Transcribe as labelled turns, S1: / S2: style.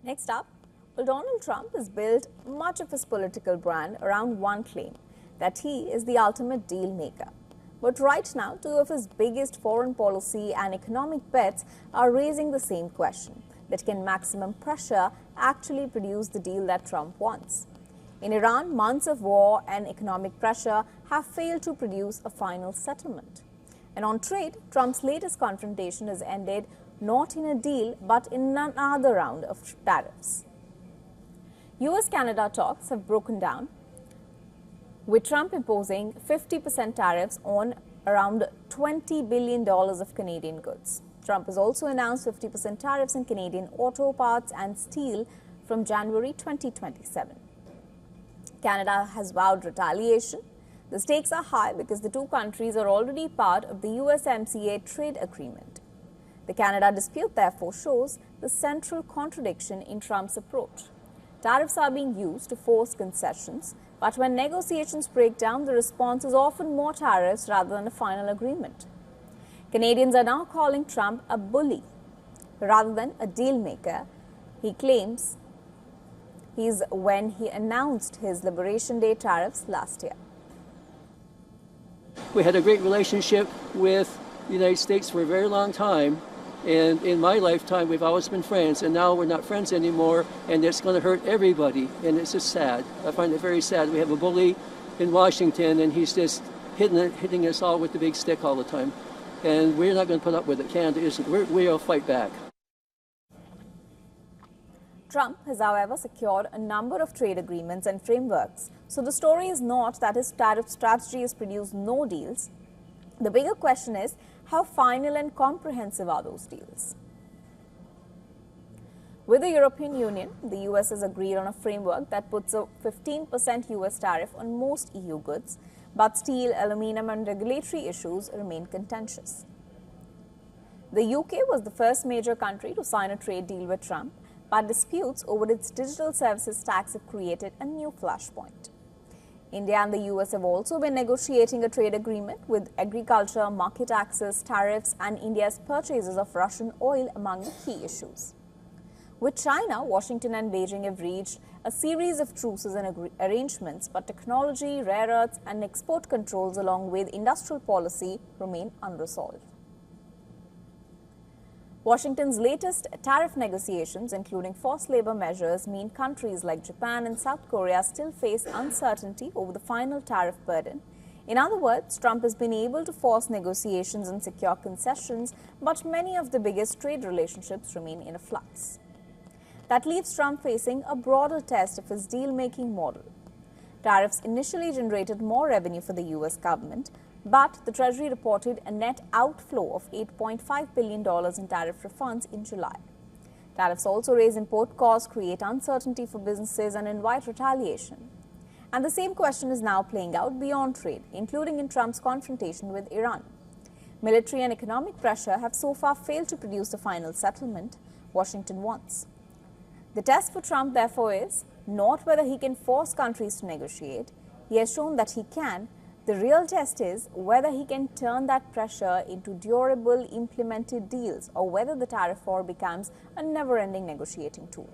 S1: Next up, Donald Trump has built much of his political brand around one claim, that he is the ultimate deal maker. But right now, two of his biggest foreign policy and economic bets are raising the same question, that can maximum pressure actually produce the deal that Trump wants? In Iran, months of war and economic pressure have failed to produce a final settlement. And on trade, Trump's latest confrontation has ended not in a deal but in another round of tariffs. US-Canada talks have broken down, with Trump imposing 50% tariffs on around $20 billion of Canadian goods. Trump has also announced 50% tariffs on Canadian auto parts and steel from January 2027. Canada has vowed retaliation. The stakes are high because the two countries are already part of the USMCA trade agreement. The Canada dispute therefore shows the central contradiction in Trump's approach. Tariffs are being used to force concessions, but when negotiations break down, the response is often more tariffs rather than a final agreement. Canadians are now calling Trump a bully rather than a deal maker. He claims he's when he announced his Liberation Day tariffs last year.
S2: We had a great relationship with the United States for a very long time. And in my lifetime, we've always been friends, and now we're not friends anymore, and it's going to hurt everybody, and it's just sad. I find it very sad. We have a bully in Washington, and he's just hitting us all with the big stick all the time. And we're not going to put up with it. Canada isn't. We'll fight back.
S1: Trump has, however, secured a number of trade agreements and frameworks. So the story is not that his tariff strategy has produced no deals. The bigger question is, how final and comprehensive are those deals? With the European Union, the US has agreed on a framework that puts a 15% US tariff on most EU goods, but steel, aluminum and regulatory issues remain contentious. The UK was the first major country to sign a trade deal with Trump, but disputes over its digital services tax have created a new flashpoint. India and the US have also been negotiating a trade agreement with agriculture, market access, tariffs, and India's purchases of Russian oil among the key issues. With China, Washington and Beijing have reached a series of truces and arrangements, but technology, rare earths, and export controls, along with industrial policy, remain unresolved. Washington's latest tariff negotiations, including forced labor measures, mean countries like Japan and South Korea still face uncertainty over the final tariff burden. In other words, Trump has been able to force negotiations and secure concessions, but many of the biggest trade relationships remain in a flux. That leaves Trump facing a broader test of his deal-making model. Tariffs initially generated more revenue for the US government, but the Treasury reported a net outflow of $8.5 billion in tariff refunds in July. Tariffs also raise import costs, create uncertainty for businesses, and invite retaliation. And the same question is now playing out beyond trade, including in Trump's confrontation with Iran. Military and economic pressure have so far failed to produce the final settlement Washington wants. The test for Trump, therefore, is not whether he can force countries to negotiate. He has shown that he can. The real test is whether he can turn that pressure into durable, implemented deals, or whether the tariff war becomes a never-ending negotiating tool.